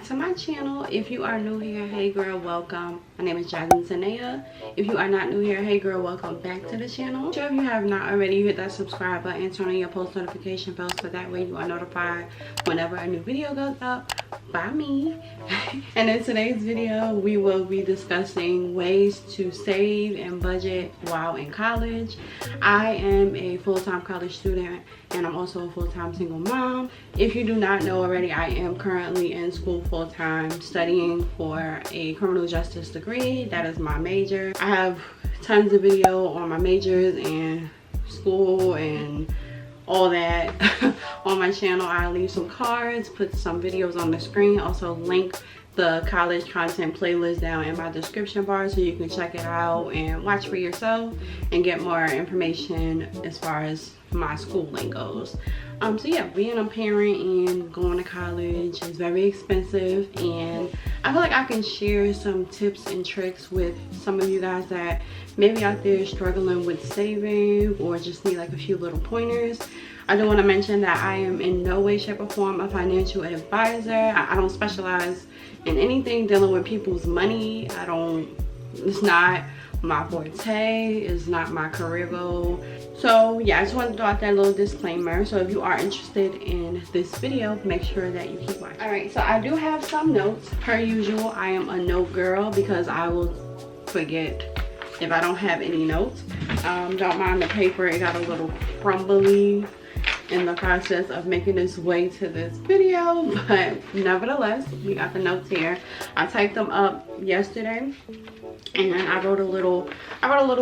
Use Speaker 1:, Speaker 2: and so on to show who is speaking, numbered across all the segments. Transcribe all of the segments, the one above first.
Speaker 1: to my channel. If you are new here, hey girl, welcome. My name is Jazmine Tanaya. If you are not new here, hey girl, welcome back to the channel. If you have not already, hit that subscribe button and turn on your post notification bell so that way you are notified whenever a new video goes up by me. And in today's video, we will be discussing ways to save and budget while in college. I am a full-time college student and I'm also a full-time single mom. If you do not know already, I am currently in school full-time studying for a criminal justice degree. That is my major. I have tons of video on my majors and school and all that on my channel. I'll leave some cards, put some videos on the screen, also link the college content playlist down in my description bar so you can check it out and watch for yourself and get more information as far as my schooling goes. So yeah, being a parent and going to college is very expensive, and I feel like I can share some tips and tricks with some of you guys that maybe out there struggling with saving or just need like a few little pointers. I do want to mention that I am in no way, shape, or form a financial advisor. I don't specialize in anything dealing with people's money. It's not my forte, it's not my career goal. So yeah, I just wanted to throw out that little disclaimer. So if you are interested in this video, make sure that you keep watching. All right, so I do have some notes. Per usual, I am a note girl because I will forget if I don't have any notes. Don't mind the paper, it got a little crumbly in the process of making its way to this video, but nevertheless, we got the notes here. I typed them up yesterday and I wrote a little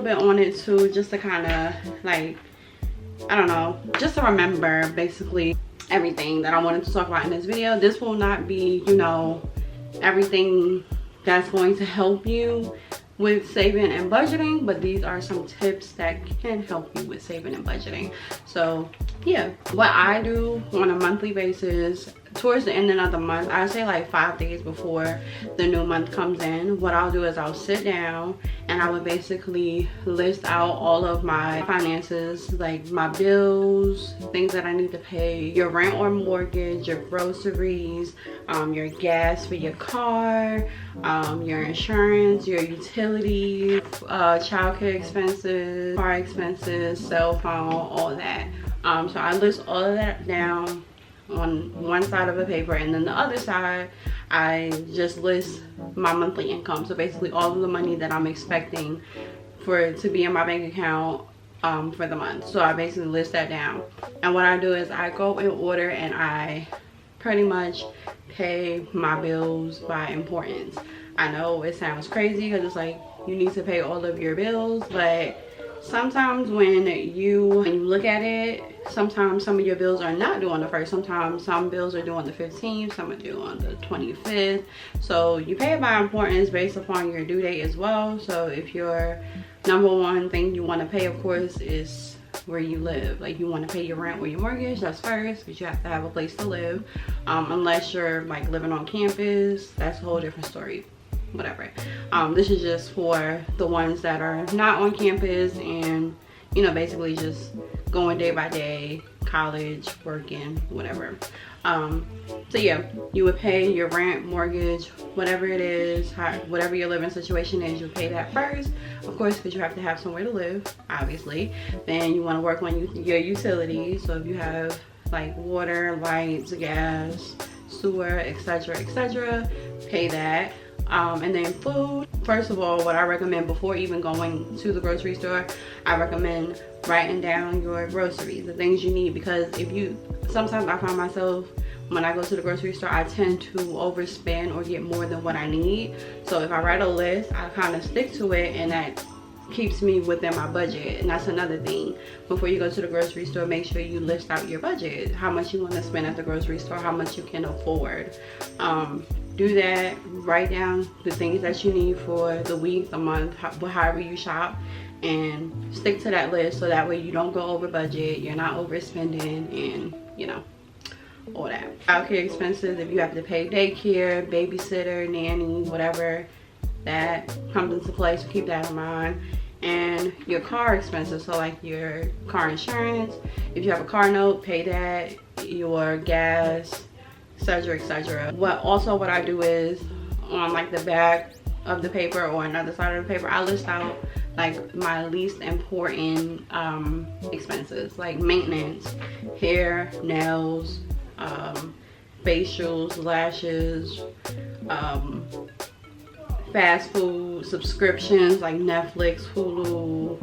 Speaker 1: bit on it too, just to kind of like, I don't know, just to remember basically everything that I wanted to talk about in this video. This will not be, you know, everything that's going to help you with saving and budgeting, but these are some tips that can help you with saving and budgeting. So yeah, what I do on a monthly basis, towards the ending of the month, I say like 5 days before the new month comes in, what I'll do is I'll sit down and I would basically list out all of my finances, like my bills, things that I need to pay, your rent or mortgage, your groceries, your gas for your car, your insurance, your utilities, childcare expenses, car expenses, cell phone, all that. So I list all of that down on one side of a paper, and then the other side I just list my monthly income. So basically all of the money that I'm expecting for it to be in my bank account for the month. So I basically list that down, and what I do is I go in order and I pretty much pay my bills by importance. I know it sounds crazy because it's like you need to pay all of your bills, but sometimes when you look at it, sometimes some of your bills are not due on the 1st. Sometimes some bills are due on the 15th, some are due on the 25th. So you pay it by importance based upon your due date as well. So if your number one thing you want to pay, of course, is where you live, like you want to pay your rent or your mortgage, that's first, because you have to have a place to live. Unless you're like living on campus, that's a whole different story. Whatever. This is just for the ones that are not on campus and, you know, basically just going day by day, college, working, whatever. So yeah, you would pay your rent, mortgage, whatever it is, whatever your living situation is, you'll pay that first, of course, because you have to have somewhere to live, obviously. Then you want to work on your utilities. So if you have like water, lights, gas, sewer, etc., pay that. And then food, first of all, what I recommend before even going to the grocery store, I recommend writing down your groceries, the things you need, because sometimes I find myself when I go to the grocery store, I tend to overspend or get more than what I need. So if I write a list, I kind of stick to it, and that keeps me within my budget. And that's another thing, before you go to the grocery store, make sure you list out your budget, how much you want to spend at the grocery store, how much you can afford. Do that, write down the things that you need for the week, the month, however you shop, and stick to that list so that way you don't go over budget, you're not overspending, and you know, all that. Childcare expenses, if you have to pay daycare, babysitter, nanny, whatever, that comes into play, so keep that in mind. And your car expenses, so like your car insurance, if you have a car note, pay that, your gas, etc, etc. What I do is on like the back of the paper or another side of the paper, I list out like my least important expenses, like maintenance, hair, nails, facials, lashes, fast food, subscriptions like Netflix, Hulu,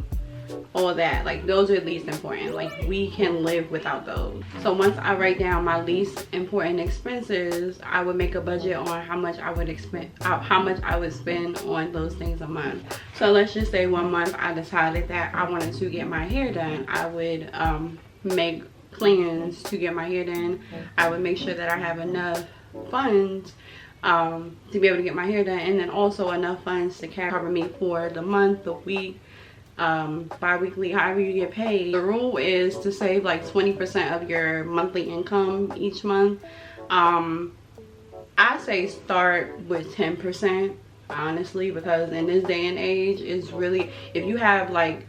Speaker 1: all that. Like those are least important. Like we can live without those. So once I write down my least important expenses, I would make a budget on how much I would spend on those things a month. So let's just say one month I decided that I wanted to get my hair done. I would make plans to get my hair done. I would make sure that I have enough funds to be able to get my hair done, and then also enough funds to cover me for the month, the week, bi-weekly, however you get paid. The rule is to save like 20% of your monthly income each month. I say start with 10%, honestly, because in this day and age, it's really, if you have like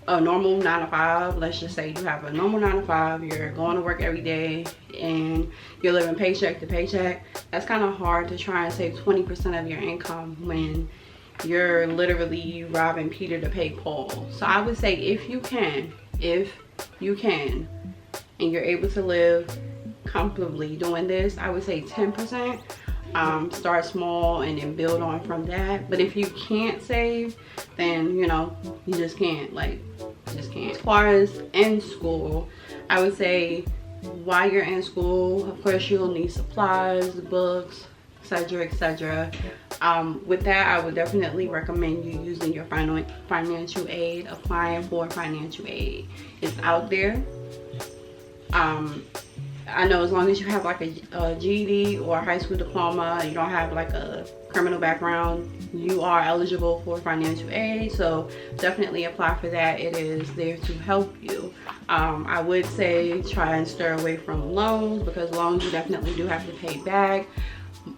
Speaker 1: a normal 9 to 5, let's just say you have a normal 9 to 5, you're going to work every day and you're living paycheck to paycheck, that's kind of hard to try and save 20% of your income when you're literally robbing Peter to pay Paul. So I would say if you can, and you're able to live comfortably doing this, I would say 10%. Start small and then build on from that. But if you can't save, then you know, you just can't, like, just can't. As far as in school, I would say while you're in school, of course you'll need supplies, books, etc, etc. With that, I would definitely recommend you using your financial aid, applying for financial aid. It's out there. I know as long as you have like a GED or a high school diploma, you don't have like a criminal background, you are eligible for financial aid. So definitely apply for that. It is there to help you. I would say try and steer away from loans, because loans you definitely do have to pay back.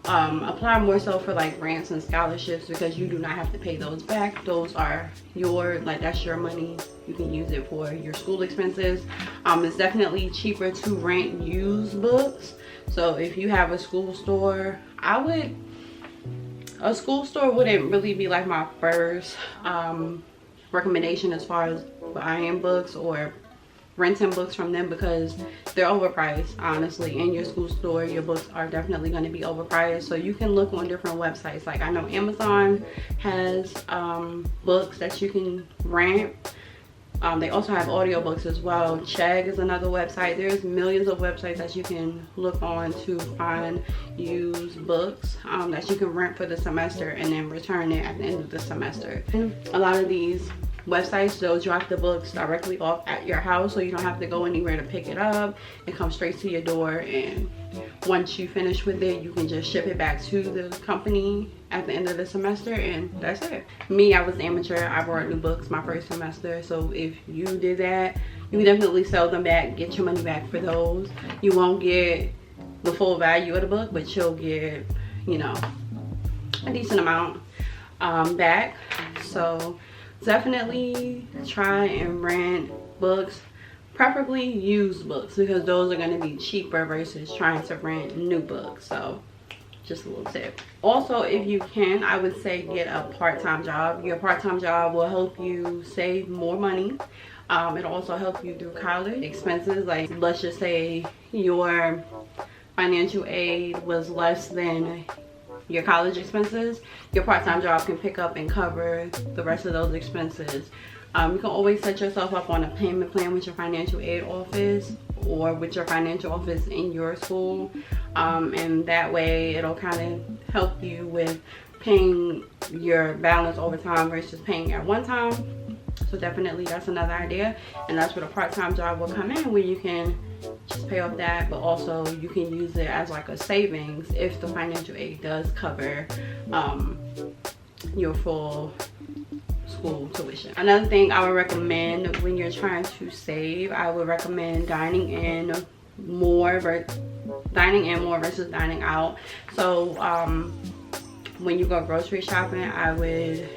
Speaker 1: Apply more so for like grants and scholarships, because you do not have to pay those back. Those are your, like, that's your money. You can use it for your school expenses. It's definitely cheaper to rent used books. So if you have a school store, a school store wouldn't really be like my first recommendation as far as buying books or renting books from them, because they're overpriced, honestly. In your school store, your books are definitely going to be overpriced. So you can look on different websites. Like I know Amazon has books that you can rent. They also have audiobooks as well. Chegg is another website. There's millions of websites that you can look on to find used books that you can rent for the semester and then return it at the end of the semester. A lot of these websites, they'll drop the books directly off at your house, so you don't have to go anywhere to pick it up. It comes straight to your door, and once you finish with it, you can just ship it back to the company at the end of the semester, and that's it. Me, I was amateur. I bought new books my first semester, so if you did that, you can definitely sell them back, get your money back for those. You won't get the full value of the book, but you'll get, you know, a decent amount back. So definitely try and rent books, preferably used books, because those are going to be cheaper versus trying to rent new books. So just a little tip. Also, if you can, I would say get a part-time job. Your part-time job will help you save more money. It'll also help you through college expenses. Like, let's just say your financial aid was less than your college expenses, your part-time job can pick up and cover the rest of those expenses. You can always set yourself up on a payment plan with your financial aid office or with your financial office in your school, and that way it'll kind of help you with paying your balance over time versus paying at one time. So definitely that's another idea, and that's where the part-time job will come in, where you can just pay off that, but also you can use it as like a savings if the financial aid does cover your full school tuition. Another thing I would recommend when you're trying to save, I would recommend dining in more versus dining out. So when you go grocery shopping, I would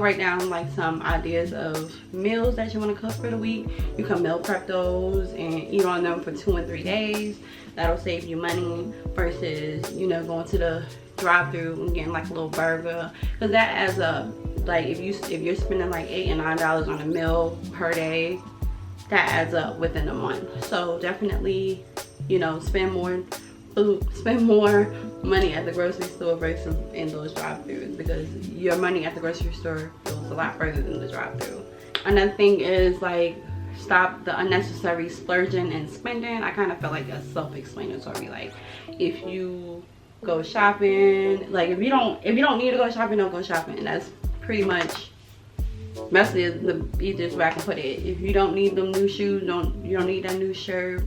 Speaker 1: write down like some ideas of meals that you want to cook for the week. You can meal prep those and eat on them for 2 and 3 days. That'll save you money versus, you know, going to the drive-through and getting like a little burger, because that adds up. Like if you're spending like $8 and $9 on a meal per day, that adds up within a month. So definitely, you know, spend more money at the grocery store versus in those drive-throughs, because your money at the grocery store goes a lot further than the drive-through. Another thing is like, stop the unnecessary splurging and spending. I kind of feel like that's self-explanatory. Like if you go shopping, like if you don't need to go shopping, don't go shopping. And that's pretty much the easiest way I can put it. If you don't need them new shoes, you don't need that new shirt,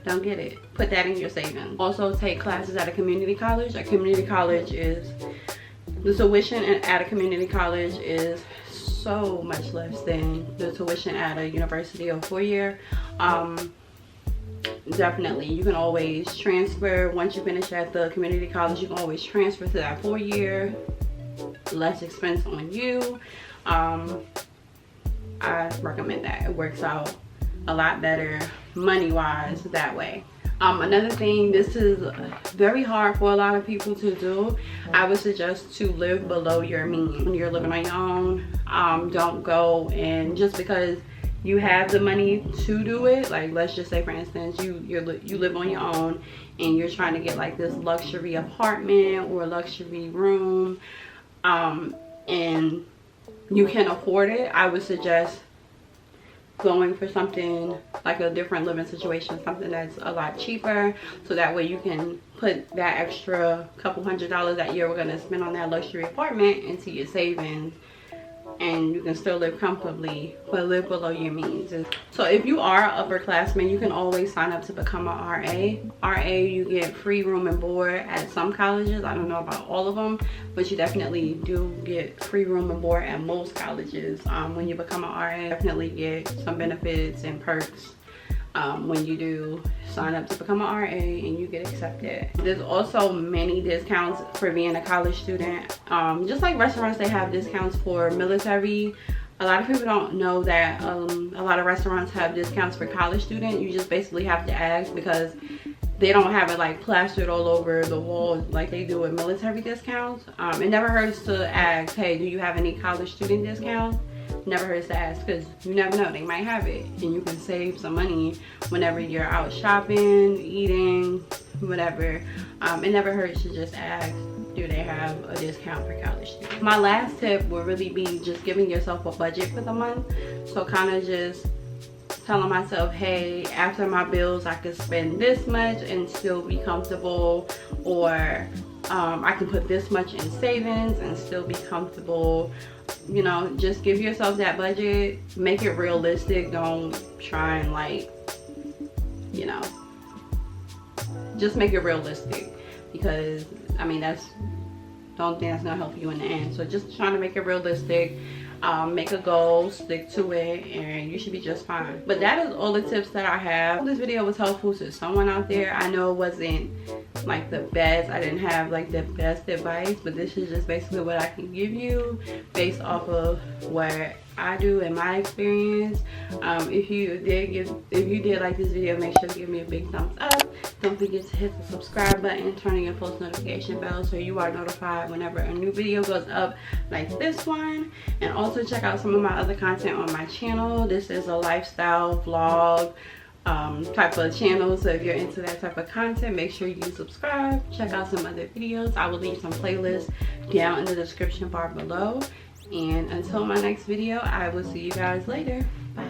Speaker 1: don't get it. Put that in your savings. Also, take classes at a community college. A community college is, the tuition at a community college is so much less than the tuition at a university or 4-year. Definitely, you can always transfer. Once you finish at the community college, you can always transfer to that 4-year. Less expense on you. I recommend that. It works out a lot better money wise that way. Another thing, this is very hard for a lot of people to do. I would suggest to live below your means. When you're living on your own, don't go and just because you have the money to do it, like let's just say for instance you live on your own and you're trying to get like this luxury apartment or luxury room, and you can afford it, I would suggest going for something like a different living situation, something that's a lot cheaper, so that way you can put that extra couple $100s that you're going to spend on that luxury apartment into your savings, and you can still live comfortably but live below your means. So if you are an upperclassman, you can always sign up to become a RA. You get free room and board at some colleges. I don't know about all of them, but you definitely do get free room and board at most colleges. When you become an RA, definitely get some benefits and perks when you do sign up to become an RA and you get accepted. There's also many discounts for being a college student. Just like restaurants, they have discounts for military. A lot of people don't know that a lot of restaurants have discounts for college students. You just basically have to ask, because they don't have it like plastered all over the wall like they do with military discounts. It never hurts to ask, hey, do you have any college student discounts? Never hurts to ask, because you never know, they might have it and you can save some money whenever you're out shopping, eating, whatever. It never hurts to just ask, do they have a discount for college students? My last tip would really be just giving yourself a budget for the month. So kind of just telling myself, hey, after my bills I could spend this much and still be comfortable, or I can put this much in savings and still be comfortable. You know, just give yourself that budget, make it realistic. Don't try and like, you know, just make it realistic, because I mean that's the only thing that's gonna help you in the end. So just trying to make it realistic. Make a goal, stick to it, and you should be just fine. But that is all the tips that I have. This video was helpful to someone out there. I know it wasn't like the best, I didn't have like the best advice, but this is just basically what I can give you based off of what I do in my experience. If you did like this video, make sure to give me a big thumbs up. Don't forget to hit the subscribe button, turn on your post notification bell so you are notified whenever a new video goes up like this one. And also check out some of my other content on my channel. This is a lifestyle vlog type of channel, so if you're into that type of content, make sure you subscribe. Check out some other videos. I will leave some playlists down in the description bar below. And until my next video, I will see you guys later. Bye.